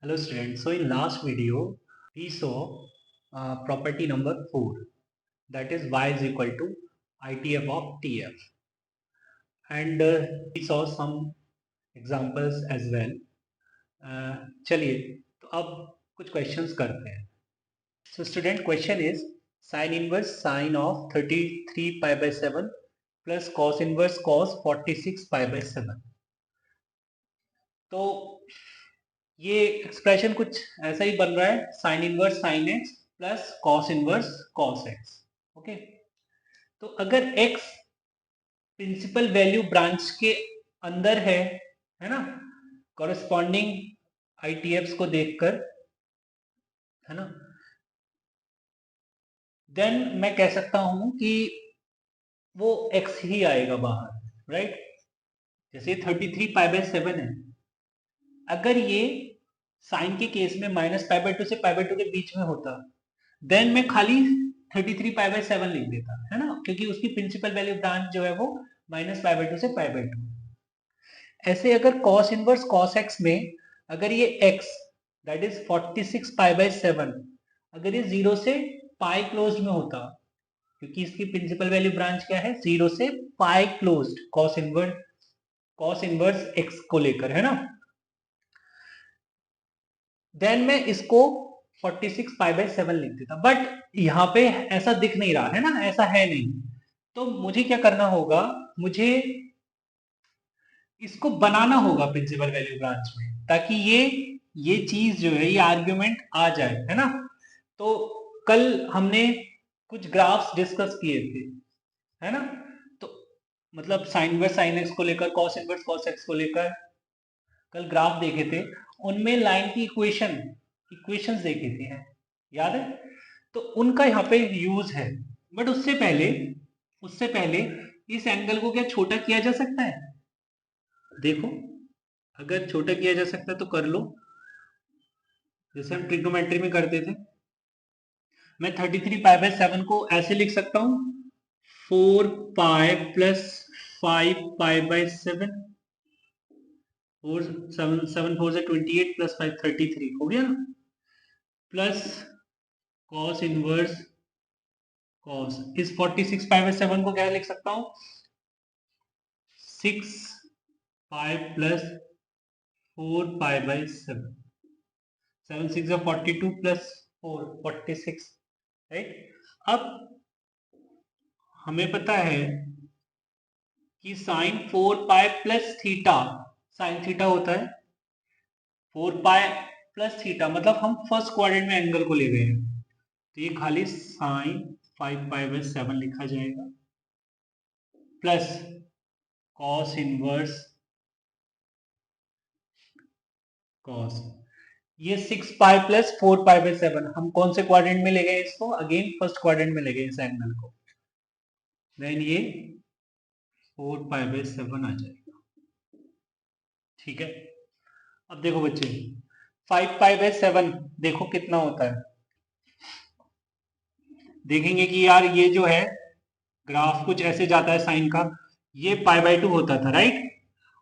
Hello students. So in last video we saw property number 4, that is y is equal to ITF of TF, and we saw some examples as well. चलिए तो अब कुछ questions करते हैं. So student, question is sin inverse sine of 33 pi by 7 plus cos inverse cos 46 pi by 7. तो ये expression कुछ ऐसा ही बन रहा है, sine inverse sine x plus cos inverse cos x. Okay, तो अगर एक्स प्रिंसिपल वैल्यू ब्रांच के अंदर है ना, कॉरेस्पॉन्डिंग आईटीएफ्स को देखकर, है ना, देन मैं कह सकता हूं कि वो एक्स ही आएगा बाहर, राइट. जैसे 33 पाई बाय 7 है, अगर ये साइन के केस में माइनस पाई बाय 2 से पाई बाय 2 के बीच में होता, देन मैं खाली 33 पाई बाय 7 लिख देता, है ना, क्योंकि उसकी प्रिंसिपल वैल्यू ब्रांच जो है वो माइनस पाई बाय 2 से पाई बाय 2. ऐसे अगर cos इनवर्स cos x में अगर ये x that is 46 pi by 7 अगर ये 0 से पाई क्लोज्ड में होता, क्योंकि इसकी प्रिंसिपल वैल्यू ब्रांच क्या है, 0 से पाई क्लोज्ड cos इनवर्स x को लेकर, है ना, देन मैं इसको 46 पाई बाय 7 लिख देता. बट यहाँ पे ऐसा दिख नहीं रहा है ना, ऐसा है नहीं. तो मुझे क्या करना होगा, मुझे इसको बनाना होगा प्रिंसिपल वैल्यू ब्रांच में, ताकि ये चीज जो है, ये आर्ग्यूमेंट आ जाए, है ना. तो कल हमने कुछ ग्राफ्स डिस्कस किए थे, है ना. तो मतलब साइन इनवर्स साइन एक्स को लेकर, कॉस इनवर्स कॉस एक्स को लेकर कल ग्राफ देखे थे. उनमें लाइन की इक्वेशंस देखे थे, हैं, याद है. तो उनका यहाँ पे यूज है. बट उससे पहले इस एंगल को क्या छोटा किया जा सकता है? देखो, अगर छोटा किया जा सकता है तो कर लो, जैसे हम ट्रिग्नोमेट्री में करते थे. मैं 33 पाई बाय 7 को ऐसे लिख सकता हूं, 4 पाई प्लस 5 पाई बाय 7, 7 4 से 28 प्लस 5 33 हो गया ना, प्लस कॉस इनवर्स कॉस. इस 46 पाई बाय 7 को क्या लिख सकता हूं, 6 pi plus 4 pi by 7, 7 6 42 plus 4 46, right. अब हमें पता है कि sine 4 pi plus theta sine theta होता है, 4 पाई प्लस थीटा, मतलब हम फर्स्ट क्वाड्रेंट में एंगल को ले गए हैं, तो ये खाली साइन 5 पाई बाय 7 लिखा जाएगा, प्लस कॉस इनवर्स कॉस. ये 6 पाई प्लस 4 पाई बाय 7 हम कौन से क्वाड्रेंट में ले गए इसको, अगेन फर्स्ट क्वाड्रेंट में ले गए इस एंगल को, देन ये 4 पाई बाय 7 आ जाएगा. ठीक है. अब देखो बच्चे, 5 पाई बाय 7 देखो कितना होता है. देखेंगे कि यार ये जो है ग्राफ कुछ ऐसे जाता है साइन का, ये पाई बाय 2 होता था, राइट,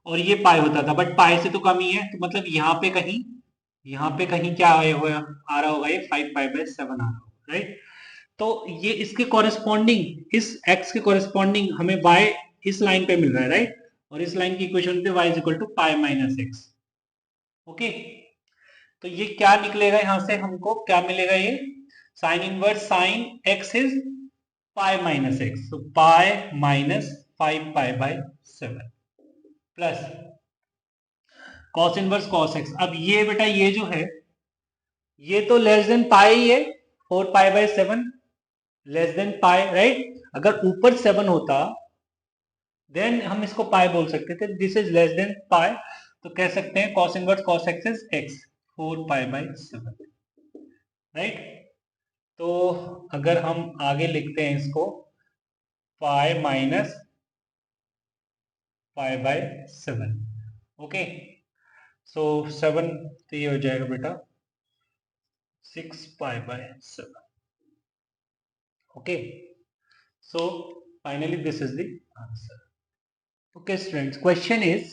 और ये पाई होता था, बट पाई से तो कम ही है, तो मतलब यहाँ पे कहीं क्या आ रहा होगा, ये 5 पाई बाय 7 आ रहा होगा, राइट. तो ये इसके कॉरेस्पॉन्डिंग, इस x के कॉरेस्पॉन्डिंग हमें y इस लाइन पे मिल रहा है, राइट, और इस लाइन की इक्वेशन पे y is equal to pi minus x. Okay, तो ये क्या निकलेगा, यहां से हमको क्या मिलेगा, ये sine inverse sine x is pi minus x, तो pi minus 5 pi by 7 plus cos inverse cos x. अब ये बेटा ये जो है, ये तो लेस देन पाई है, 4 pi by 7 less than pi, right. अगर ऊपर 7 होता देन हम इसको पाई बोल सकते थे, this is less than pi, तो कह सकते हैं cos inverse cos x is x 4 pi by 7, right. तो अगर हम आगे लिखते हैं इसको, pi minus pi by 7. Okay, so 7, तो ये हो जाएगा बेटा 6 pi by 7. Okay, so finally this is the answer. Okay students, question is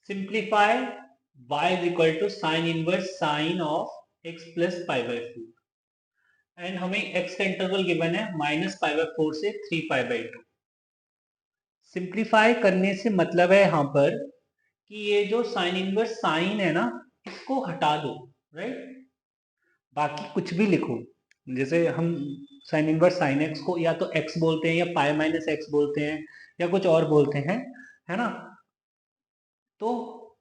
simplify y is equal to sine inverse sine of x plus pi by 4 and हमें x का interval given है minus pi by 4 से 3 पाई by 2। Simplify करने से मतलब है यहाँ पर कि ये जो साइन इनवर्स साइन है ना, इसको हटा दो, राइट। बाकी कुछ भी लिखो, जैसे हम साइन इनवर्स साइन एक्स को या तो x बोलते हैं या पाई माइनस एक्स बोलते हैं या कुछ और बोलते हैं, है ना। तो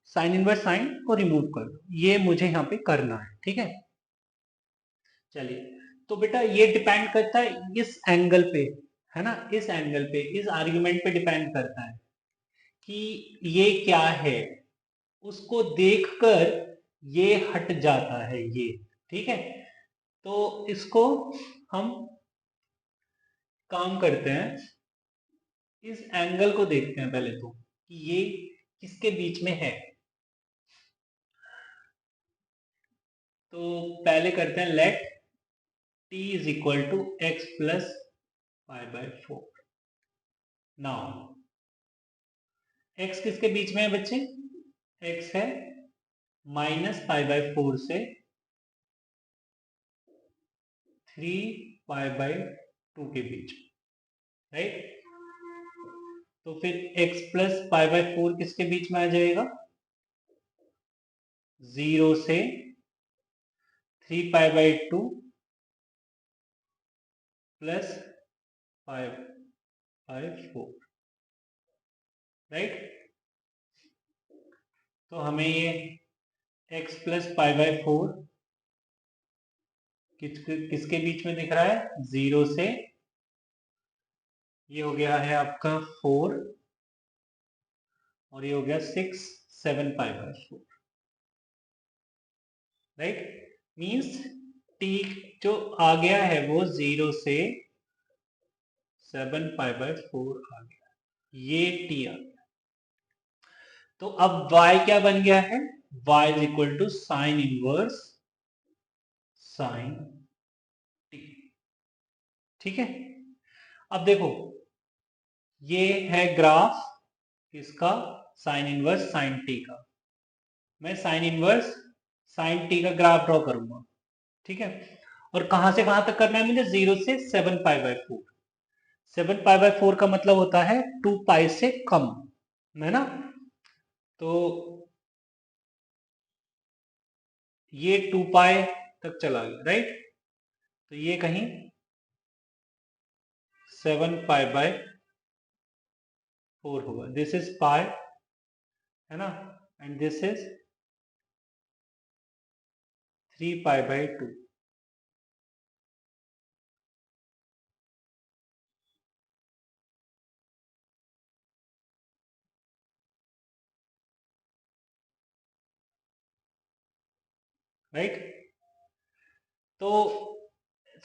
साइन इनवर्स साइन को रिमूव कर दो, ये मुझे यहाँ पे करना है, ठीक है। चलिए, तो बेटा ये डिपेंड करता है इस एंगल पे, है ना, इस एंगल पे, इस आर्ग्यूमेंट पे डिपेंड करता है कि ये क्या है। उसको देखकर ये हट जाता है ये, ठीक है। तो इसको हम काम करते हैं, इस एंगल को देखते हैं पहले तो कि ये किसके बीच में है। तो पहले करते हैं let t is equal to x plus pi by 4। Now x किसके बीच में है बच्चे? x है माइनस पाई बाई 4 से 3 पाई बाई 2 के बीच, राइट। तो फिर x प्लस पाई बाई 4 किसके बीच में आ जाएगा? 0 से 3 पाई बाई 2 प्लस 5 बाई 4, राइट। तो हमें ये x प्लस पाई बाई 4 किसके बीच में दिख रहा है? 0 से, ये हो गया है आपका 4 और ये हो गया 6 7 पाई बाई 4, राइट। मीन्स t जो आ गया है वो 0 से 7 पाई बाई 4 आ गया, ये t आ गया। तो अब y क्या बन गया है? y is equal to sine inverse sine t, ठीक है। अब देखो, ये है ग्राफ किसका? साइन इनवर्स साइन t का। मैं साइन इनवर्स साइन t का ग्राफ ड्रॉ करूंगा, ठीक है। और कहां से कहां तक करना है मुझे? 0 से 7 पाई बाई 4। 7 पाई बाई 4 का मतलब होता है 2 पाई से कम, है ना। तो ये 2 पाई तक चला गया, राइट। तो ये कहीं 7 पाई बाई 4 होगा। दिस इज पाई, है ना, and this is 3 pi by 2, right. तो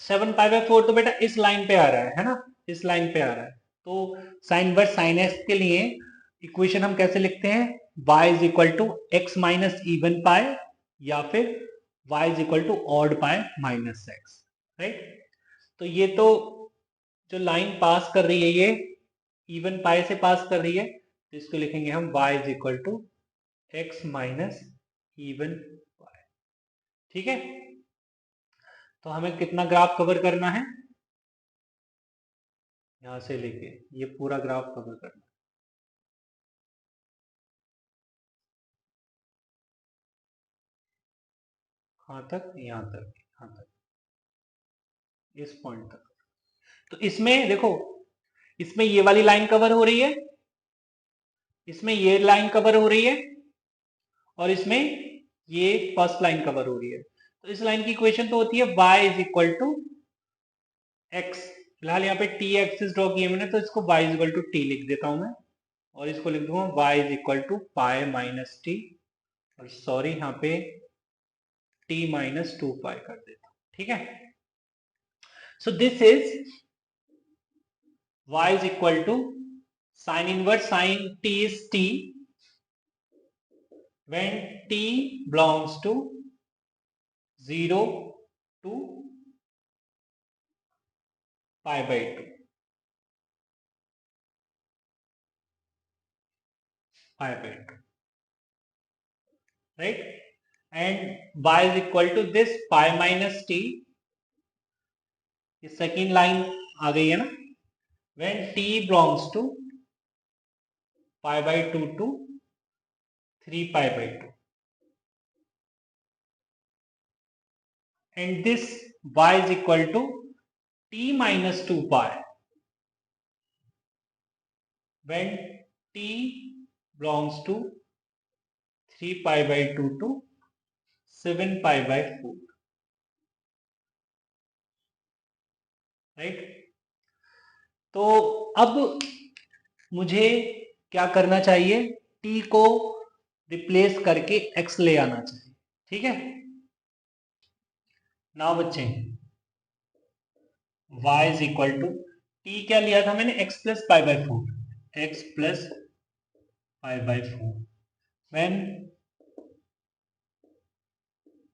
7 पाई बाई 4 तो बेटा इस लाइन पे आ रहा है ना, इस लाइन पे आ रहा है। तो साइन इनवर्स साइन एक्स के लिए इक्वेशन हम कैसे लिखते हैं? y is equal to x minus even pi या फिर y is equal to odd pi minus x, right. तो ये तो जो लाइन पास कर रही है ये इवन पाई से पास कर रही है, तो इसको लिखेंगे हम y is equal to x minus even pi, ठीक है। तो हमें कितना ग्राफ कवर करना है? यहां से लेके ये पूरा ग्राफ कवर करना है। कहां तक? यहां तक, यहां तक, इस पॉइंट तक। तो इसमें देखो, इसमें ये वाली लाइन कवर हो रही है, इसमें ये लाइन कवर हो रही है और इसमें ये फर्स्ट लाइन कवर हो रही है। तो इस लाइन की इक्वेशन तो होती है y is equal to x. फिलहाल यहाँ पे टी एक्सिस ड्रॉ किए मैंने, तो इसको y is equal to t लिख देता हूं मैं, और इसको लिख दूंगा y is equal to pi minus t, और सॉरी यहाँ पे t माइनस 2 पाई कर देता हूं, ठीक है। सो this is y is equal to sin inverse sin t is t when t belongs to 0 to pi by 2, pi by 2, राइट, and y is equal to this pi minus t, ये second line आ गई है ना, when t belongs to pi by 2 to 3 pi by 2, and this y is equal to t minus 2 pi when t belongs to 3 pi by 2 to 7 pi by 4, right. तो अब मुझे क्या करना चाहिए, t को रिप्लेस करके x ले आना चाहिए, ठीक है। नाउ बच्चे y is equal to, t क्या लिया था मैंने, x plus pi by 4, x plus pi by 4 when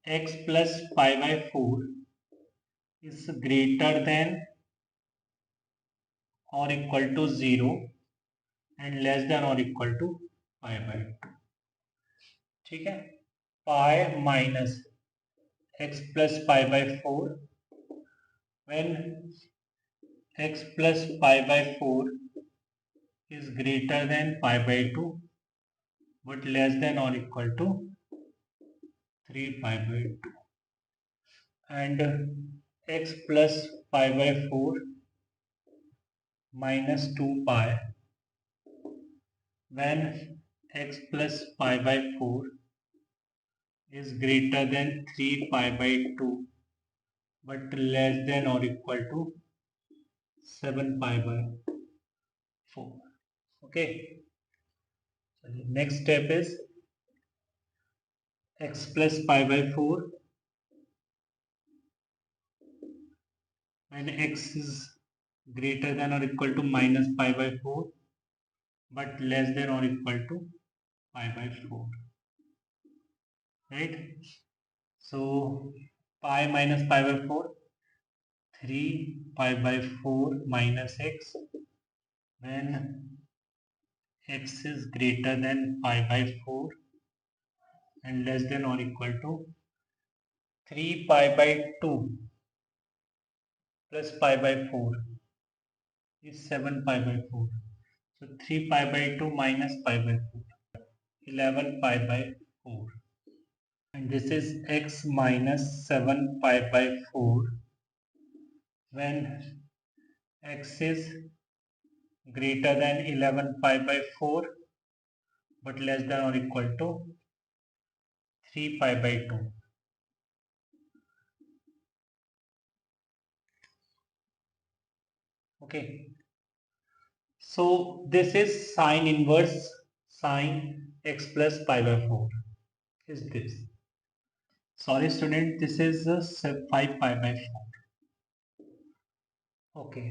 x plus pi by 4 is greater than or equal to 0 and less than or equal to pi by 2, ठीक है। pi minus x plus pi by 4 when x plus pi by 4 is greater than pi by 2 but less than or equal to 3 pi by 2, and x plus pi by 4 minus 2 pi when x plus pi by 4 is greater than 3 pi by 2 but less than or equal to 7 pi by 4. Okay, so the next step is x plus pi by 4 when x is greater than or equal to minus pi by 4 but less than or equal to pi by 4, right? So pi minus pi by 4, 3 pi by 4 minus x when x is greater than pi by 4 and less than or equal to 3 pi by 2 plus pi by 4 is 7 pi by 4. So 3 pi by 2 minus pi by 4, 11 pi by 4. And this is x minus 7 pi by 4 when x is greater than 11 pi by 4 but less than or equal to 3 pi by 2. Okay, so this is sine inverse sine x plus pi by 4 is this. Sorry student, this is 5 pi by 4. Okay,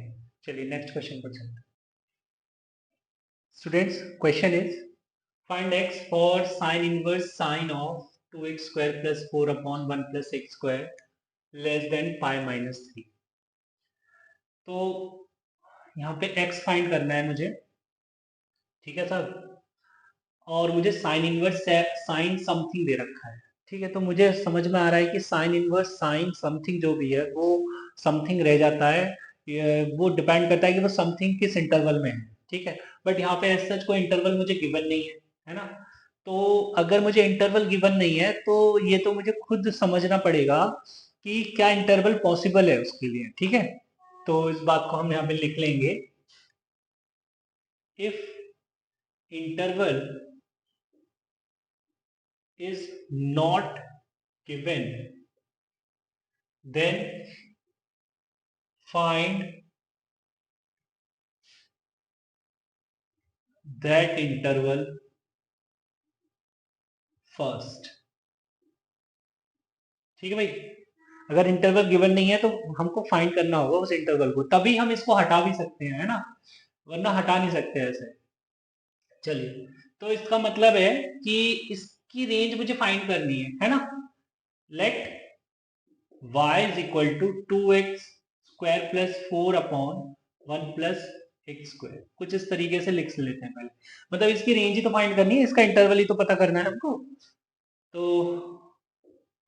चलिए next question पर चलते हैं। Students, question is find x for sine inverse sine of 2x square plus 4 upon 1 plus x square less than pi minus 3. तो यहाँ पे x find करना है मुझे, ठीक है सर, और मुझे sign inverse sign something they रखा है, ठीक है। तो मुझे समझ में आ रहा है कि साइन इनवर्स साइन समथिंग जो भी है वो समथिंग रह जाता है, वो डिपेंड करता है कि वो समथिंग किस इंटरवल में है, ठीक है। बट यहाँ पे एज सच कोई इंटरवल मुझे गिवन नहीं है ना। तो अगर मुझे इंटरवल गिवन नहीं है तो ये तो मुझे खुद समझना पड़ेगा कि क्या इंटरवल पॉसिबल है उसके लिए, ठीक है। तो इस बात को हम यहाँ पे लिख लेंगे, if interval is not given then find that interval first, ठीक है भाई। अगर इंटरवल गिवन नहीं है तो हमको फाइंड करना होगा उस इंटरवल को, तभी हम इसको हटा भी सकते हैं, है ना, वरना हटा नहीं सकते ऐसे। चलिए, तो इसका मतलब है कि इसकी रेंज मुझे फाइंड करनी है ना। Let y is equal to 2x square plus 4 upon 1 plus x square, कुछ इस तरीके से लिख लेते हैं पहले। मतलब इसकी रेंज ही तो फाइंड करनी है, इसका इंटरवल ही तो पता करना है हमको। तो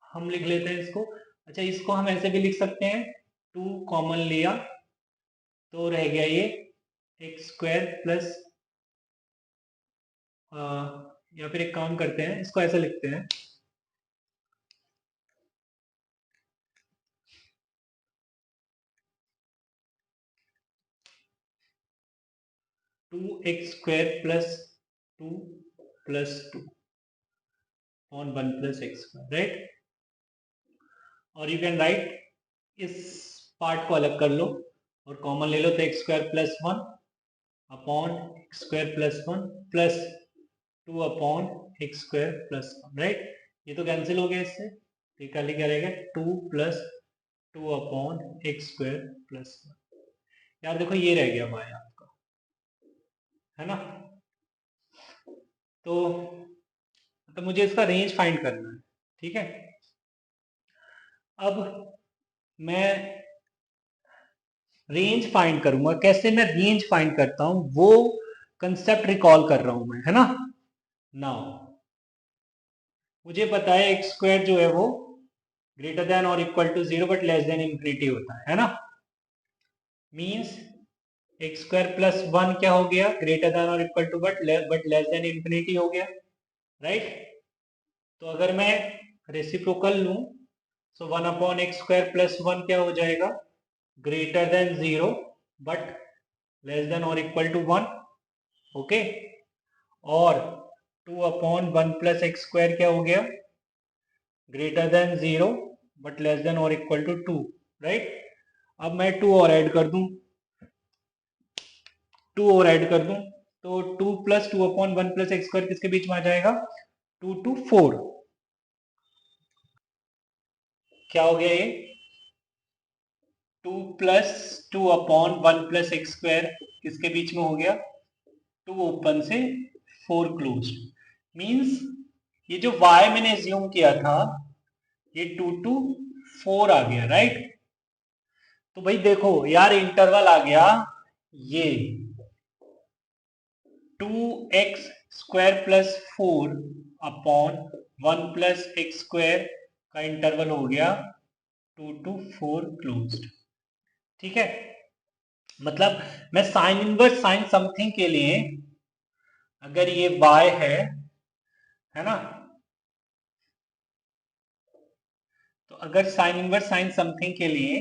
हम लिख लेते हैं इसको। अच्छा, इसको हम ऐसे भी लिख सकते हैं, 2 कॉमन लिया तो रह गया ये एक्स स्क्वायर प्लस, या फिर एक काम करते हैं, इसको ऐसे लिखते हैं, 2x² plus 2 plus 2 on 1 plus x², right. और यू कैन राइट, इस पार्ट को अलग कर लो और कॉमन ले लो, तो x² plus 1 upon x² plus 1 plus 2 upon x² plus 1, right. ये तो कैंसिल हो गया इससे, तो खाली क्या रहेगा, 2 प्लस 2 अपॉन x² प्लस 1। यार देखो ये रह गया भाई आपका, है ना। तो मुझे इसका रेंज फाइंड करना है, ठीक है। अब मैं रेंज फाइंड करूंगा, कैसे मैं रेंज फाइंड करता हूं वो कंसेप्ट रिकॉल कर रहा हूं मैं, है ना। नाउ मुझे पता है x² जो है वो ग्रेटर देन और equal to 0 but less than infinity होता है ना। मींस x² प्लस 1 क्या हो गया, ग्रेटर देन और equal to but less than infinity हो गया, राइट। तो अगर मैं रेसिप्रोकल लूं, सो 1 अपॉन x² प्लस 1 क्या हो जाएगा, greater than 0 but less then और इक्वल टू 1, ओके। और 2 अपॉन 1 प्लस x² क्या हो गया, greater then 0 but less then और इक्वल टू 2, राइट। अब मैं 2 और ऐड कर दूं, 2 और ऐड कर दूं, तो 2 प्लस 2 अपॉन 1 प्लस x² किसके बीच में आ जाएगा, 2 to 4। क्या हो गया ये, 2 प्लस 2 अपॉन 1 प्लस x² किसके बीच में हो गया, 2 ओपन से 4 क्लोज। मींस ये जो y मैंने एज्यूम किया था ये 2 to 4 आ गया, राइट। तो भाई देखो यार, इंटरवल आ गया ये 2x² plus 4 upon 1 plus x² का इंटरवल हो गया 2 to 4 क्लोज्ड, ठीक है। मतलब मैं साइन इनवर्स साइन समथिंग के लिए, अगर ये y है ना, तो अगर साइन इनवर्स साइन समथिंग के लिए,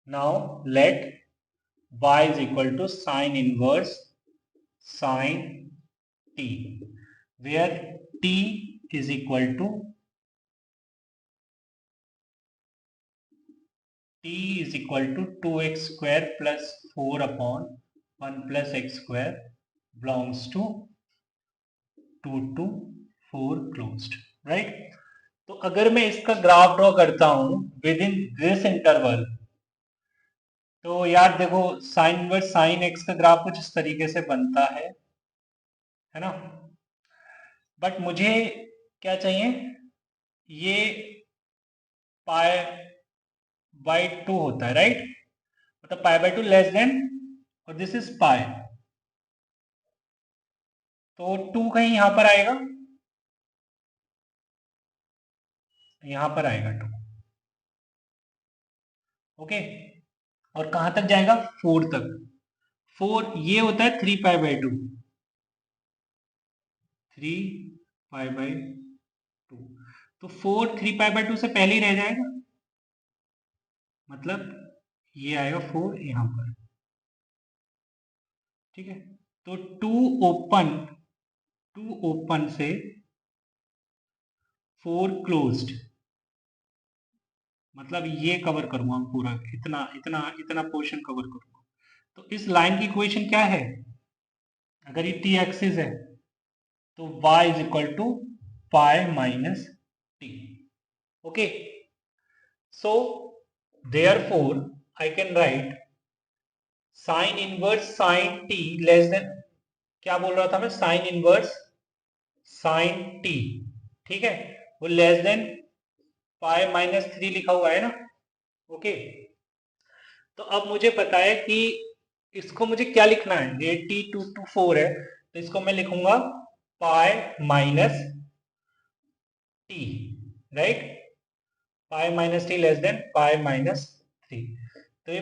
now let y is equal to sine inverse sine t, where t is equal to t is equal to 2x square plus 4 upon 1 plus x square belongs to 2 to 4 closed, right। तो अगर मैं इसका graph draw करता हूं with in this interval, तो यार देखो sign inverse sine x का ग्राफ कुछ इस तरीके से बनता है ना। बट मुझे क्या चाहिए, ये पाई बाई 2 होता है, राइट। मतलब पाई बाई 2 लेस देन, और दिस इज पाई, तो 2 कहीं यहां पर आएगा, यहां पर आएगा 2, ओके। और कहां तक जाएगा, 4 तक। 4 ये होता है 3 पाई बाई 2, 3 पाई बाई 2। तो 4 3 पाई बाई 2 से पहले ही रह जाएगा, मतलब ये आएगा 4 यहां पर, ठीक है। तो 2 ओपन से 4 क्लोज्ड, मतलब ये कवर करूंगा पूरा, इतना इतना इतना पोर्शन कवर करूंगा। तो इस लाइन की इक्वेशन क्या है, अगर ये टी एक्सिस है तो y is equal to pi minus t, okay. So therefore I can write sine inverse sine t less than, क्या बोल रहा था मैं, साइन इनवर्स साइन टी, ठीक है, वो लेस देन पाई माइनस 3 लिखा हुआ है ना, ओके। तो अब मुझे पता है कि इसको मुझे क्या लिखना है, ये टी 2 to 4 है, तो इसको मैं लिखूंगा पाई माइनस टी, राइट, पाई minus T less than pi minus 3। तो ये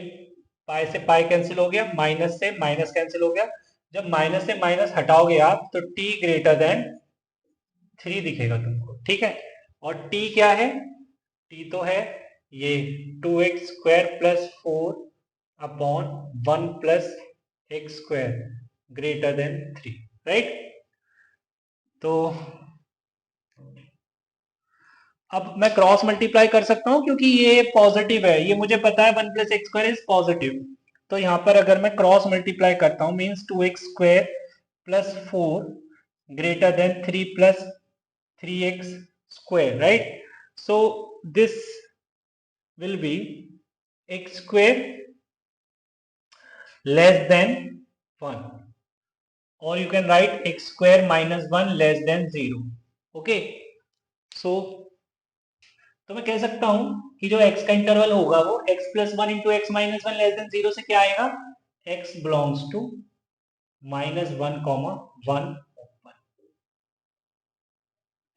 पाई से पाई कैंसिल हो गया, माइनस से माइनस कैंसिल हो गया। जब माइनस से माइनस हटाओगे आप तो t ग्रेटर देन 3 दिखेगा तुमको, ठीक है। और t क्या है, t तो है ये 2x square plus 4 upon 1 plus x square greater than 3, right. तो अब मैं क्रॉस मल्टीप्लाई कर सकता हूं क्योंकि ये पॉजिटिव है, ये मुझे पता है 1 plus x square is positive. तो यहां पर अगर मैं क्रॉस मल्टीप्लाई करता हूं means 2x square plus 4 greater than 3 plus 3x square, right? So this will be x square less than 1, or you can write x square minus 1 less than 0. Okay, so तो मैं कह सकता हूं कि जो x का इंटरवल होगा वो x plus 1 into x minus 1 less than 0 से क्या आएगा, x belongs to minus 1 comma 1,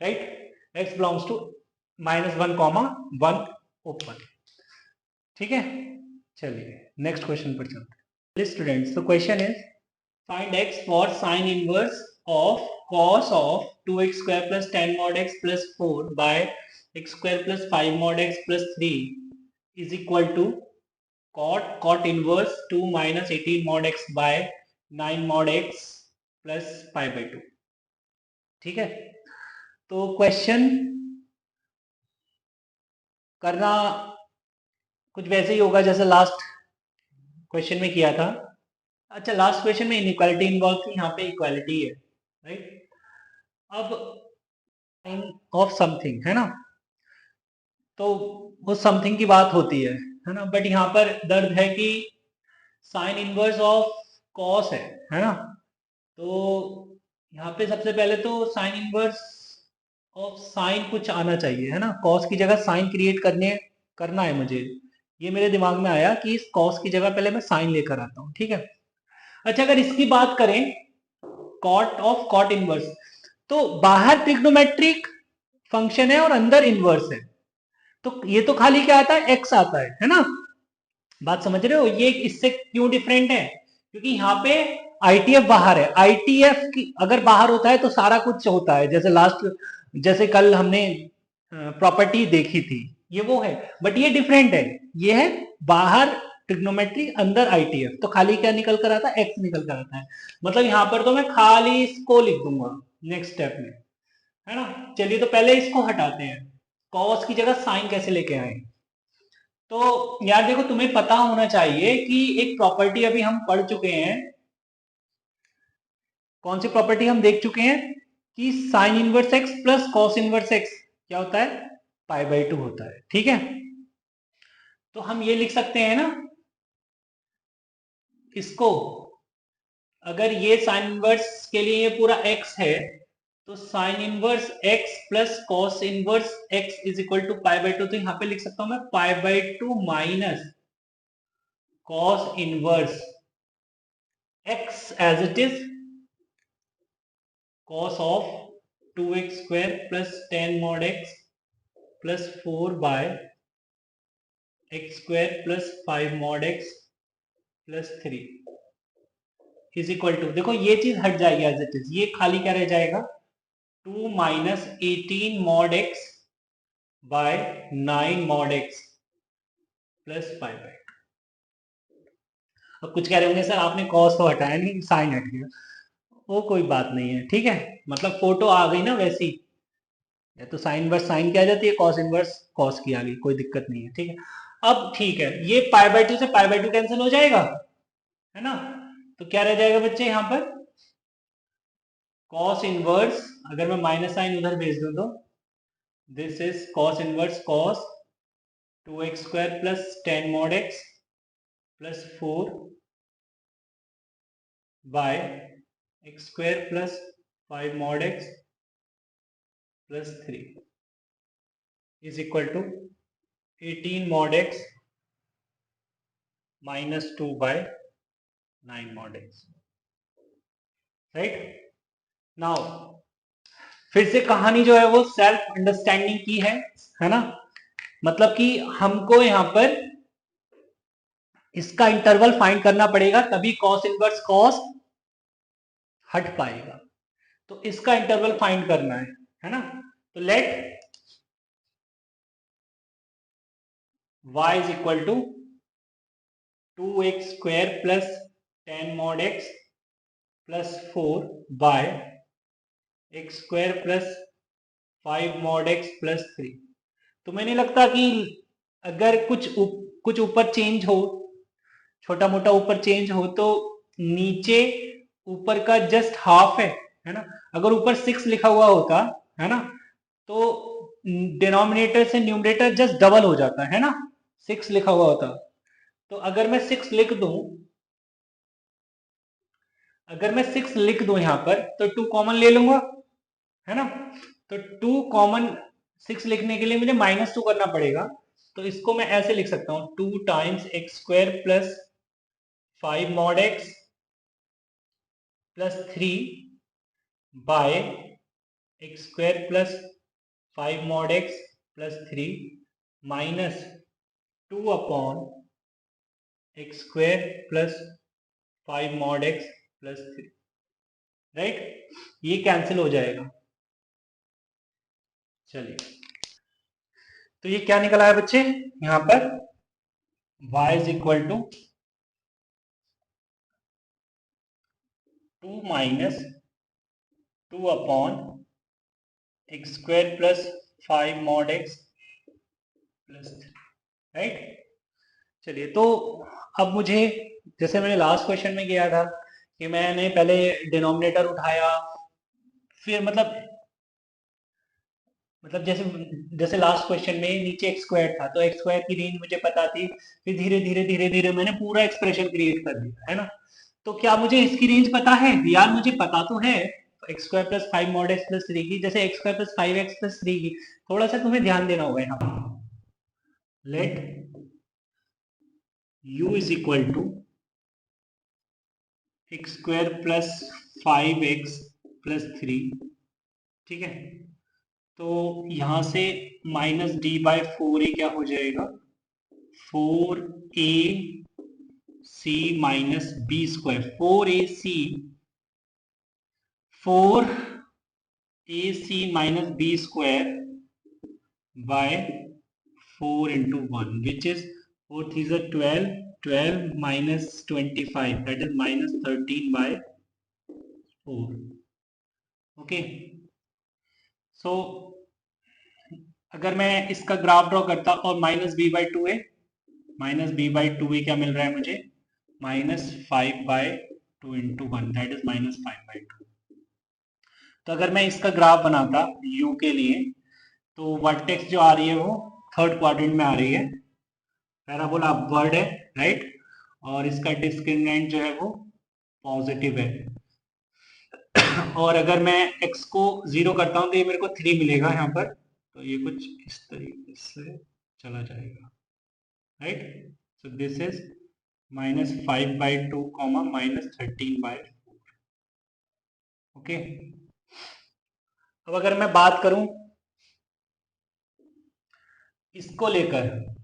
right, x belongs to minus 1 comma 1 open, ठीक है। चलिए नेक्स्ट क्वेश्चन पर चलते हैं। Students, the question is find x for sine inverse of cos of 2x square plus 10 mod x plus 4 by x square plus 5 mod x plus 3 is equal to cot inverse 2 minus 18 mod x by 9 mod x plus pi by 2, ठीक है। तो question करना कुछ वैसे ही होगा जैसे last question में किया था। अच्छा, लास्ट क्वेश्चन में इनइक्वालिटी इन्वॉल्व थी, यहाँ पे इक्वालिटी है, राइट। अब साइन ऑफ समथिंग है ना, तो वो समथिंग की बात होती है ना, बट यहाँ पर दर्द है कि साइन इनवर्स ऑफ कॉस है ना। तो यहाँ पे सबसे पहले तो साइन इनवर्स ऑफ साइन कुछ आना चाहिए है ना, कॉस की जगह साइन क्रिएट करना है मुझे। ये मेरे दिमाग में आया कि इस कॉस की जगह पहले मैं साइन लेकर आता हूँ, ठीक है। अच्छा, अगर इसकी बात करें कॉट ऑफ कॉट इनवर्स, तो बाहर ट्रिग्नोमेट्रिक फंक्शन है और अंदर इनवर्स है, तो ये तो खाली क्या आता है, एक्स आता है ना। बात समझ रहे हो, ये इससे क्यों डिफरेंट है, क्योंकि यहाँ पे आईटीएफ बाहर है। आईटीएफ की अगर बाहर होता है तो सारा कुछ होता है, जैसे कल हमने प्रॉपर्टी देखी थी, ये वो है। बट ये डिफरेंट है, ये है बाहर ट्रिग्नोमेट्री, अंदर आईटीएफ, तो खाली क्या निकल कर आता है, एक्स निकल कर आता है। मतलब यहां पर तो मैं खाली इसको लिख दूंगा नेक्स्ट स्टेप में, है ना। चलिए तो पहले इसको हटाते हैं, कॉस की जगह साइन कैसे लेके आए। तो यार देखो, तुम्हें पता होना चाहिए कि एक प्रॉपर्टी अभी हम पढ़ चुके हैं, कौन सी प्रॉपर्टी हम देख चुके हैं कि sign inverse x plus cos inverse x क्या होता है, पाई बाई 2 होता है, ठीक है। तो हम ये लिख सकते हैं ना इसको, अगर ये साइन इनवर्स के लिए ये पूरा एक्स है तो sine inverse x plus cos inverse x is equal to pi by 2, तो यहां पे लिख सकता हूं मैं pi by 2 minus cos inverse x as it is cos of 2x square plus 10 mod x plus 4 by x square plus 5 mod x plus 3 is equal to, देखो ये चीज हट जाएगी एज इट इज, ये खाली क्या रह जाएगा, 2 minus 18 mod x by 9 mod x plus 5 by. अब कुछ कह रहे होंगे सर आपने कॉस तो हटाया नहीं, साइन हट गया। वो कोई बात नहीं है, ठीक है, मतलब फोटो आ गई ना वैसी, या तो साइन इनवर्स साइन की आ जाती है, कॉस इनवर्स कॉस की आ गई, कोई दिक्कत नहीं है, ठीक है। अब ठीक है, ये पाई बाई 2 से पाई बाई 2 कैंसिल हो जाएगा, है ना। तो क्या रह जाएगा बच्चे यहाँ पर, कॉस इनवर्स, अगर मैं माइनस साइन उधर भेज दूं तो this is cos inverse cos 2x square plus 10 mod x plus 4 by x square plus 5 mod x plus 3 is equal to 18 mod x minus 2 by 9 mod x, right now फिर से कहानी जो है वो सेल्फ अंडरस्टैंडिंग की है ना। मतलब कि हमको यहां पर इसका इंटरवल फाइंड करना पड़ेगा, तभी कॉस इनवर्स कॉस हट पाएगा। तो इसका इंटरवल फाइंड करना है ना। तो let y is equal to 2x square plus 10 mod x plus 4 by x square plus 5 mod x plus 3। तो मैंने लगता कि अगर कुछ ऊपर चेंज हो, छोटा मोटा ऊपर चेंज हो, तो नीचे ऊपर का जस्ट हाफ है ना। अगर ऊपर 6 लिखा हुआ होता है ना, तो डिनोमिनेटर से न्यूमरेटर जस्ट डबल हो जाता है ना। 6 लिखा हुआ होता, तो अगर मैं 6 लिख दूं, यहां पर, तो 2 कॉमन ले लूंगा, है ना। तो 2 कॉमन 6 लिखने के लिए मुझे -2 करना पड़ेगा। तो इसको मैं ऐसे लिख सकता हूं, 2 times x square plus 5 mod x plus 3 by x square plus 5 mod x plus 3 minus 2 upon x square plus 5 mod x plus 3। Right, ये कैंसिल हो जाएगा। चलिए, तो ये क्या निकला है बच्चे, यहां पर y is equal to 2 minus 2 upon x square plus 5 mod x plus 3। Right. चलिए, तो अब मुझे, जैसे मैंने लास्ट क्वेश्चन में किया था कि मैंने पहले डिनोमिनेटर उठाया, फिर मतलब जैसे जैसे लास्ट क्वेश्चन में नीचे एक्स स्क्वायर था, तो एक्स स्क्वायर की रेंज मुझे पता थी, फिर धीरे धीरे धीरे धीरे मैंने पूरा एक्सप्रेशन क्रिएट कर दिया, है ना। तो क्या मुझे इसकी रेंज पता है यार? मुझे पता तो है x square plus 5 mod x plus 3 की, जैसे x square plus 5x plus 3 की। थोड़ा सा तुम्हें ध्यान देना होगा यहाँ। Let u is equal to x square plus 5x plus 3। ठीक है, तो यहां से -d/4a क्या हो जाएगा, 4ac minus b square, 4ac minus b square by 4 into 1, which is 4 3 are 12, 12 minus 25, that is minus 13/4। Okay, सो अगर मैं इसका ग्राफ ड्रॉ करता और -b/2a, क्या मिल रहा है मुझे, -5/2 into 1, that is -5/2। तो अगर मैं इसका ग्राफ बनाता u के लिए, तो वर्टेक्स जो आ रही है वो थर्ड क्वाड्रेंट में आ रही है, पैराबोला अपवर्ड है, राइट, और इसका डिस्क्रिमिनेंट जो है वो पॉजिटिव है। और अगर मैं x को 0 करता हूं, तो ये मेरे को 3 मिलेगा यहाँ पर, तो ये कुछ इस तरीके से चला जाएगा, right. So this is -5/2 -13/4। Okay, अब अगर मैं बात करूं इसको लेकर,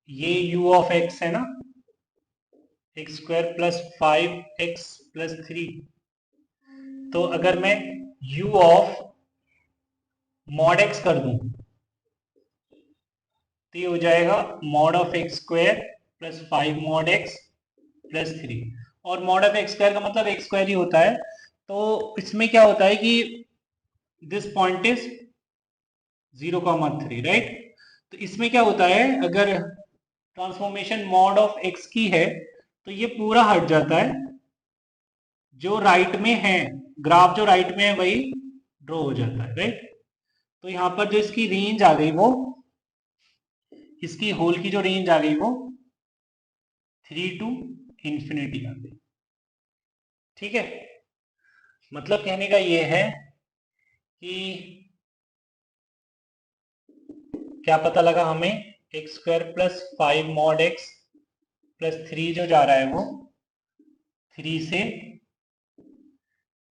ये u ऑफ x है ना, x square plus 5x plus 3। तो अगर मैं u ऑफ मॉड x कर दूं, तो ये हो जाएगा mod of x square plus 5 mod x plus 3। और मॉड ऑफ एक्स स्क्वायर का मतलब एक्स स्क्वायर ही होता है। तो इसमें क्या होता है कि दिस पॉइंट इज 0,3, राइट। तो इसमें क्या होता है, अगर ट्रांसफॉर्मेशन मॉड ऑफ एक्स की है, तो ये पूरा हट जाता है, जो राइट में है, ग्राफ जो राइट में है वही ड्रॉ हो जाता है, राइट। तो यहां पर जो इसकी रेंज आ गई, वो इसकी होल की जो रेंज आ गई वो 3 to इंफिनिटी आ गई। ठीक है, मतलब कहने का ये है कि क्या पता लगा हमें, x square plus 5 mod x plus 3 जो जा रहा है वो 3 से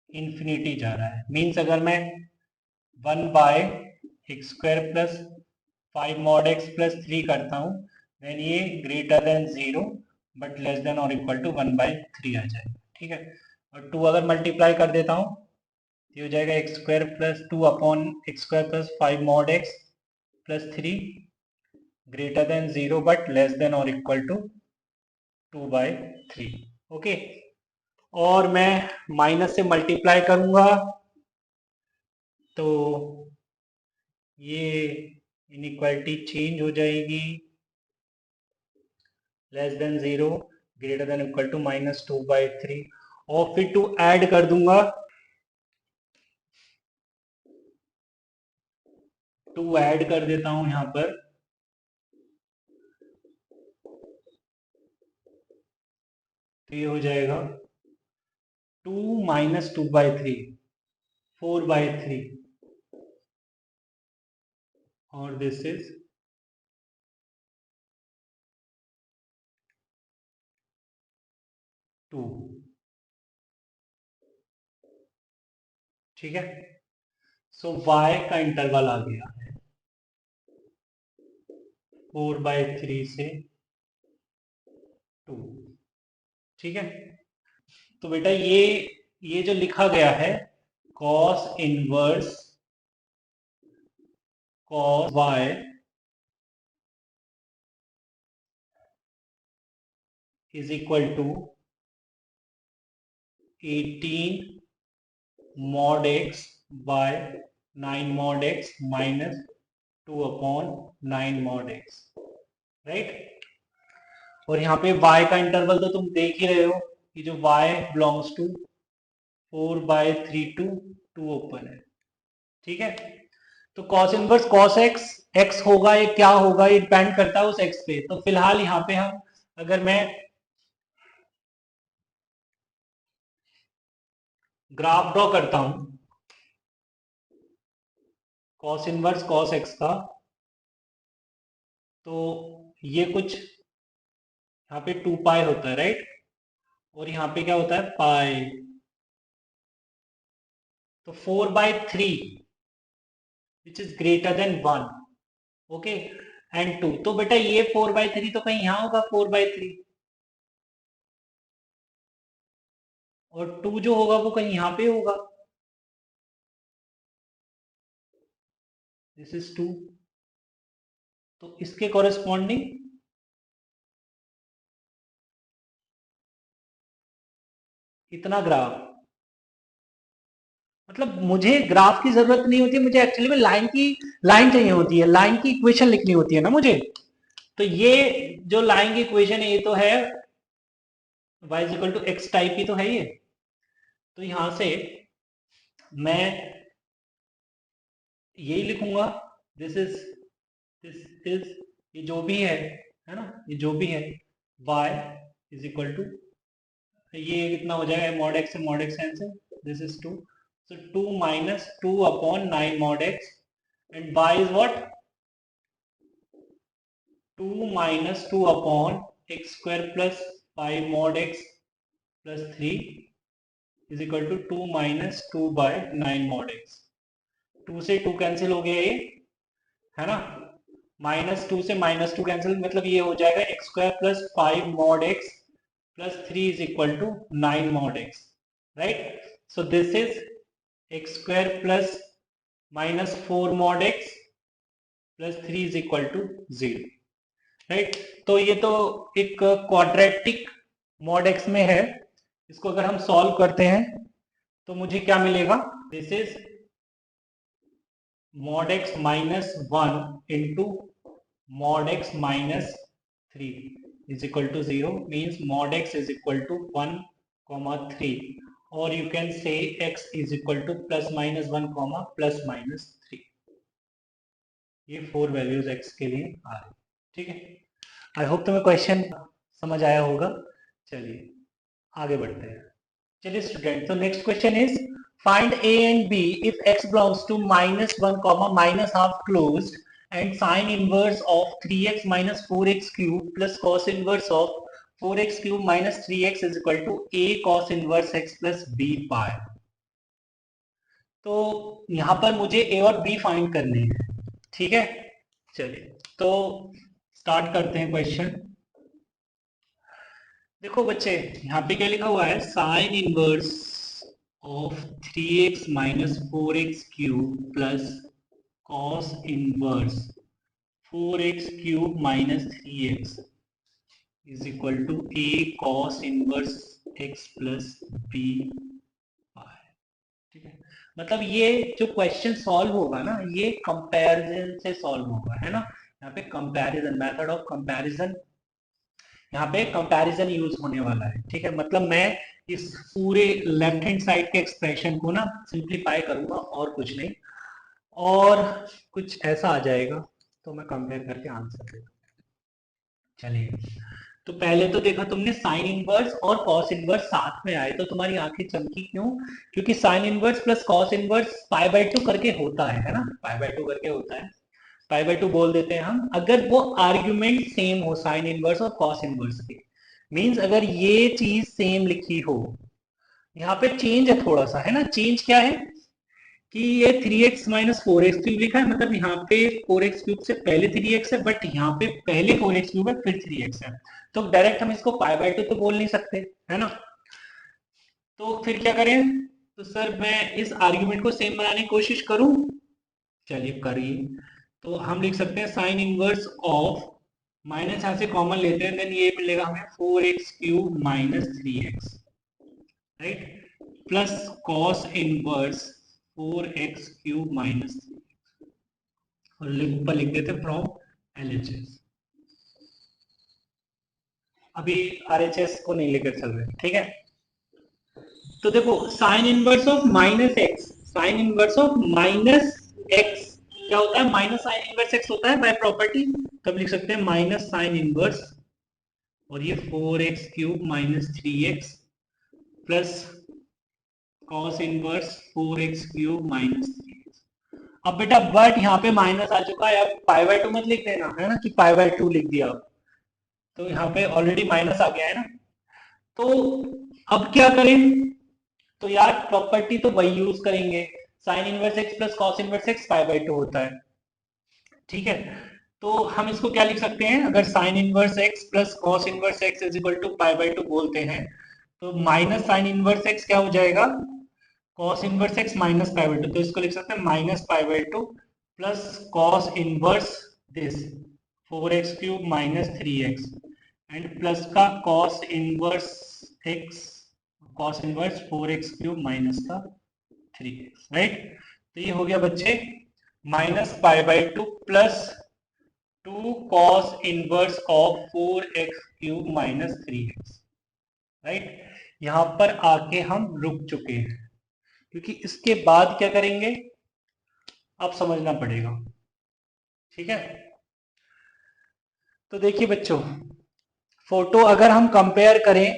इंफिनिटी जा रहा है। मीन्स अगर मैं 1/x² plus 5 mod x plus 3 करता हूँ, देन ये greater than 0 but less then और इक्वल टू 1/3 आ जाएगा। ठीक है, और 2 अगर मल्टीप्लाई कर देता हूँ, ये हो जाएगा x² plus 2/x² plus 5 mod x plus 3 greater than 0 but less then और इक्वल टू 2/3। ओके, और मैं माइनस से मल्टीप्लाई करूंगा तो ये इनइक्वालिटी चेंज हो जाएगी, less than 0 greater than equal to -2/3, और फिर 2 ऐड कर दूंगा, 2 ऐड कर देता हूं यहां पर, तो ये हो जाएगा 2 - 2/3 4/3, और दिस इज 2। ठीक है, सो y का इंटरवल आ गया है 4/3 से 2। ठीक है, तो बेटा ये जो लिखा गया है cos inverse cos y is equal to 18 mod x by 9 mod x minus 2/9 mod x, right. और यहाँ पे y का इंटरवल तो तुम देख ही रहे हो कि जो y belongs to 4/3 to 2 open है। ठीक है, तो cos inverse cos x x होगा, ये क्या होगा, ये डिपेंड करता है उस x पे। तो फिलहाल यहाँ पे हम, अगर मैं ग्राफ ड्रॉ करता हूं cos इनवर्स cos x का, तो ये कुछ यहाँ पे 2 पाई होता है, राइट, और यहाँ पे क्या होता है पाई, तो 4/3 which is greater than 1, okay, and 2। तो बेटा ये 4/3 तो कहीं यहाँ होगा 4/3, और 2 जो होगा वो कहीं यहाँ पे होगा, दिस इज 2। तो इसके कॉरेस्पॉन्डिंग इतना ग्राफ, मतलब मुझे ग्राफ की जरूरत नहीं होती, मुझे एक्चुअली में लाइन चाहिए होती है, लाइन की इक्वेशन लिखनी होती है ना मुझे। तो ये जो लाइन की इक्वेशन है ये तो है y is equal to x type की तो है ये। तो यहां से मैं यही लिखूंगा, दिस इज ये जो भी है ना, ये जो भी है y इज इक्वल टू, ये कितना हो जाएगा mod x से mod x cancel, this is 2, so 2 minus 2/9 mod x, and y is what, 2 minus 2/x² plus 5 mod x plus 3 is equal to 2 minus 2/9 mod x। 2 से 2 cancel हो गया ये, है ना, -2 से -2 कैंसिल, मतलब ये हो जाएगा x² plus 5 mod x plus 3 is equal to 9 mod x, right? So this is x² plus -4 mod x plus 3 is equal to 0, right. तो ये तो एक क्वाड्रेटिक mod x में है, इसको अगर हम सॉल्व करते हैं तो मुझे क्या मिलेगा, this is mod x -1 into mod x -3 is equal to 0, means mod x is equal to 1, 3, or you can say x is equal to +-1, +-3। ये 4 वैल्यूज x के लिए आ रही, ठीक है। आई होप तुम्हें क्वेश्चन समझ आया होगा। चलिए आगे बढ़ते हैं। चलिए स्टूडेंट, तो next question is find a and b if x belongs to -1, -half closed and sin inverse of 3x - 4x cube plus cos inverse of 4x cube minus 3x is equal to a cos inverse x plus b pi. तो यहां पर मुझे a और b find करने हैं, ठीक है। चलिए तो स्टार्ट करते हैं क्वेश्चन। देखो बच्चे, यहाँ पे क्या लिखा हुआ है, sine inverse of 3x minus 4x cube plus cos inverse 4x cube minus 3x is equal to a cos inverse x plus b। ठीक है, मतलब ये जो क्वेश्चन सॉल्व होगा ना, ये कंपैरिजन से सॉल्व होगा, है ना। यहाँ पे कंपैरिजन, मेथड ऑफ कंपैरिजन, यहाँ पे कंपैरिजन यूज होने वाला है। ठीक है, मतलब मैं इस पूरे लेफ्ट हैंड साइड के एक्सप्रेशन को ना सिंप्लीफाई करूंगा और कुछ नहीं, और कुछ ऐसा आ जाएगा तो मैं कंपेयर करके आंसर दूंगा। चलिए, तो पहले तो देखा तुमने साइन इनवर्स और कॉस इनवर्स साथ में आए तो तुम्हारी आंखें चमकी क्यों? क्योंकि sine inverse plus cos inverse pi by 2 करके होता है ना, पाई बाय 2 करके होता है, पाई बाय 2 बोल देते हैं हम, अगर वो आर्ग्यूमेंट सेम हो साइन इनवर्स और कॉस इनवर्स के। मींस अगर ये चीज सेम लिखी हो, यहाँ पे चेंज है थोड़ा सा, है ना। चेंज क्या है कि ये 3x माइनस 4x क्यूब लिखा है, मतलब यहाँ पे 4x क्यूब से पहले 3x है, बट यहाँ पे पहले 4x क्यूब है फिर 3x है, तो डायरेक्ट हम इसको पाई बाय 2 तो बोल नहीं सकते, है ना। तो फिर क्या करें? तो सर मैं इस आर्ग्यूमेंट को सेम बनाने की कोशिश करूं, चलिए करिए। तो हम लिख सकते हैं साइन इनवर्स ऑफ, माइनस यहाँ से कॉमन लेते हैं, देन ये मिलेगा हमें 4x cube minus 3x, right, plus cos inverse 4x cube minus 3, और ऊपर लिख देते फ्रॉम LHS। अभी RHS को नहीं लेकर चल रहे, ठीक है। तो देखो sign inverse of minus x, sign inverse of minus x क्या होता है? माइनस साइन इनवर्स एक्स होता है बाय प्रॉपर्टी, तब लिख सकते हैं माइनस साइन इनवर्स, और ये 4x cube minus 3x plus cos inverse 4x cube minus 3x। अब बेटा बट यहाँ पे माइनस आ चुका है, अब पाई बाय 2 मत लिख देना, है ना, कि पाई बाय 2 लिख दिया, तो यहाँ पे ऑलरेडी माइनस आ गया है ना। तो अब क्या करें? तो यार प्रॉपर्टी तो वही यूज करेंगे, sign inverse x plus cos inverse x pi by 2 होता है, ठीक है। तो हम इसको क्या लिख सकते हैं, अगर sine inverse x plus cos inverse x is equal to pi by 2 बोलते हैं, तो माइनस साइन इनवर्स एक्स क्या हो जाएगा, cos inverse x minus pi by 2, तो इसको लिख सकते हैं minus pi by 2 plus cos inverse this 4x cube minus 3x and plus का cos inverse x, cos inverse 4x cube minus का 3x, राइट। तो ये हो गया बच्चे minus pi by 2 plus 2 cos inverse of 4x cube minus 3x, right. यहां पर आके हम रुक चुके हैं, क्योंकि इसके बाद क्या करेंगे अब समझना पड़ेगा, ठीक है। तो देखिए बच्चों, फोटो अगर हम कंपेयर करें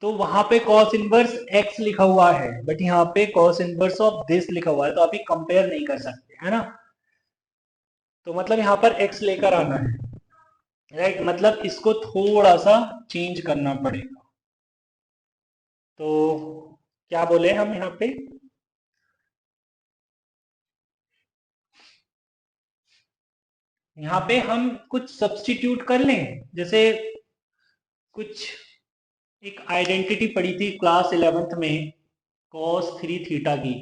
तो वहां पे cos इनवर्स x लिखा हुआ है, बट यहाँ पे cos इनवर्स ऑफ दिस लिखा हुआ है, तो अभी कंपेयर नहीं कर सकते, है ना। तो मतलब यहाँ पर x लेकर आना है, राइट, मतलब इसको थोड़ा सा चेंज करना पड़ेगा। तो क्या बोले हम यहाँ पे, यहाँ पे हम कुछ सब्स्टिट्यूट कर लें, जैसे कुछ एक आइडेंटिटी पड़ी थी क्लास 11th में cos 3 थीटा की,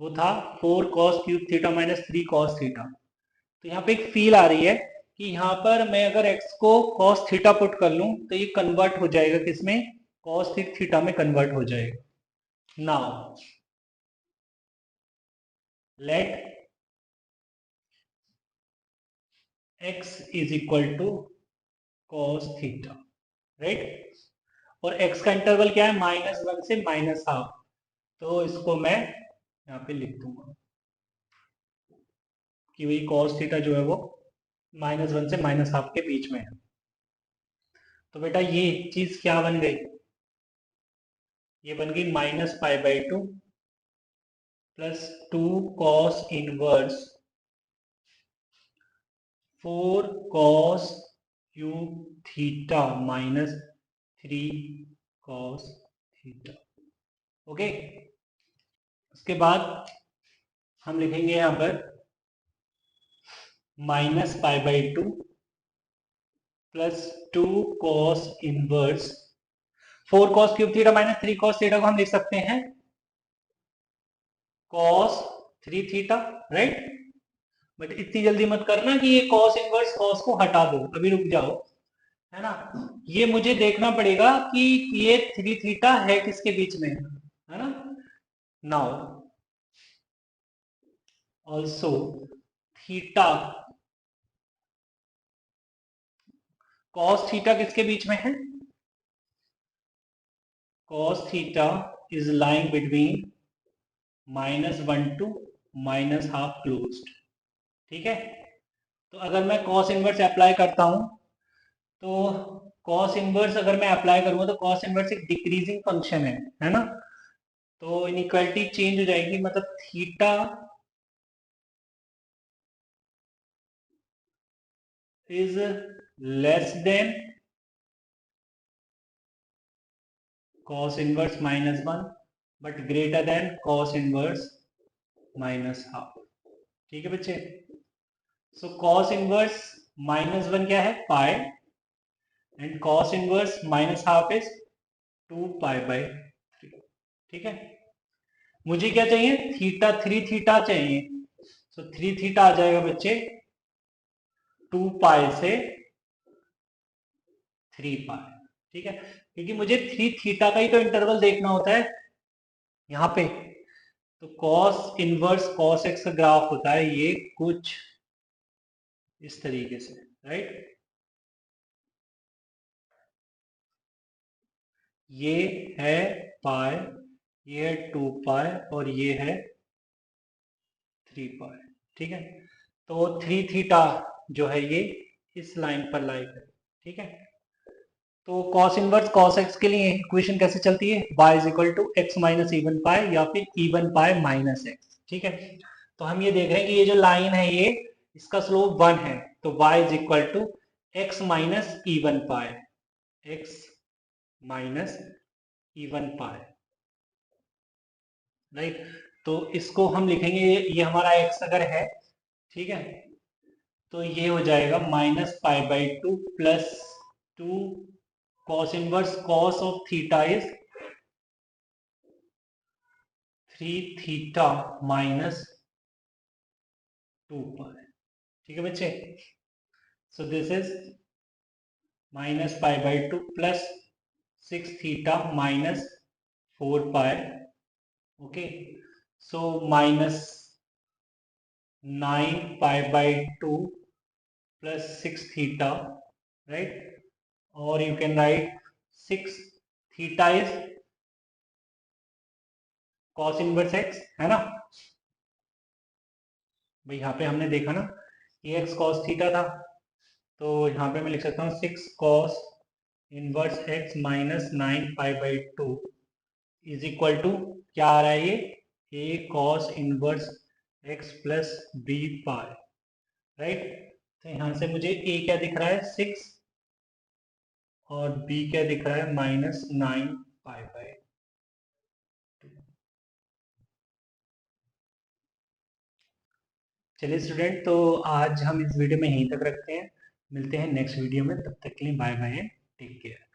वो था 4 cos cube theta minus 3 cos theta. तो यहाँ पे एक फील आ रही है कि यहाँ पर मैं अगर x को cos थीटा पुट कर लूं तो ये कन्वर्ट हो जाएगा किसमें, cos थीटा में कन्वर्ट हो जाएगा। Now let x is equal to cos theta, right, और x का इंटरवल क्या है, -1 से -हाफ, तो इसको मैं यहाँ पे लिख दूंगा कि वही cos थीटा जो है वो -1 से -हाफ के बीच में है। तो बेटा ये चीज क्या बन गई, ये बन गई minus pi by 2 plus 2 cos inverse 4 cos cube theta minus 3 cos theta. Okay, उसके बाद हम लिखेंगे यहां पर minus pi by 2 plus 2 cos inverse 4 cos cube theta minus 3 cos theta को हम लिख सकते हैं कॉस 3 थीटा, राइट। बट इतनी जल्दी मत करना कि ये कॉस इनवर्स कॉस को हटा दो, अभी रुक जाओ, है ना। ये मुझे देखना पड़ेगा कि ये 3 थीटा है किसके बीच में, है ना। Now also theta, cos theta किसके बीच में है, cos theta is lying between -1 to -half closed, ठीक है। तो अगर मैं cos इनवर्स अप्लाई करता हूं तो cos इनवर्स अगर मैं अप्लाई करूंगा तो cos इनवर्स एक डिक्रीजिंग फंक्शन है ना। तो इनइक्वालिटी चेंज हो जाएगी, मतलब theta is less than cos inverse -1 but greater than cos inverse -हाफ, ठीक है बच्चे। सो cos इनवर्स -1 क्या है, पाई, एंड cos इनवर्स -हाफ इज 2 पाई बाई 3, ठीक है। मुझे क्या चाहिए, थीटा 3 थीटा चाहिए। सो 3 थीटा आ जाएगा बच्चे 2 पाई से 3 पाई, ठीक है। क्योंकि मुझे 3 थीटा का ही तो इंटरवल देखना होता है यहाँ पे। तो cos इनवर्स cos x का ग्राफ होता है ये कुछ इस तरीके से, राइट। ये है पाई, ये है 2 पाई और ये है 3 पाई, ठीक है। तो 3 थीटा जो है ये इस लाइन पर लाई है, ठीक है। तो cos इनवर्स cos x के लिए इक्वेशन कैसे चलती है, y is equal to x minus even pi या फिर इवन पाई माइनस एक्स, ठीक है। तो हम ये देख रहे हैं कि ये जो लाइन है ये इसका स्लोप 1 है, तो y is equal to x minus even pi, x minus even pi, right. तो इसको हम लिखेंगे, ये हमारा x अगर है, ठीक है, तो ये हो जाएगा -पाई/2 plus 2 cos inverse cos of theta is 3 theta minus 2 pi, ठीक है बच्चे। सो दिस इज -पाई/2 plus 6 theta minus 4 pi, okay. So -9 pi by two plus 6 theta, right. और you can write 6 theta is cos inverse x, है ना। भाई यहाँ पे हमने देखा ना कि x cos थीटा था, तो यहाँ पे मैं लिख सकता हूँ 6 cos inverse x minus 9 pi by two is equal to क्या आ रहा है ये, a cos inverse x plus b pi, right. तो यहाँ से मुझे a क्या दिख रहा है 6 और b क्या दिख रहा है -9 पाई/2। चलिए स्टूडेंट, तो आज हम इस वीडियो में यहीं तक रखते हैं, मिलते हैं नेक्स्ट वीडियो में, तब तक के लिए बाय बाय, टेक केयर।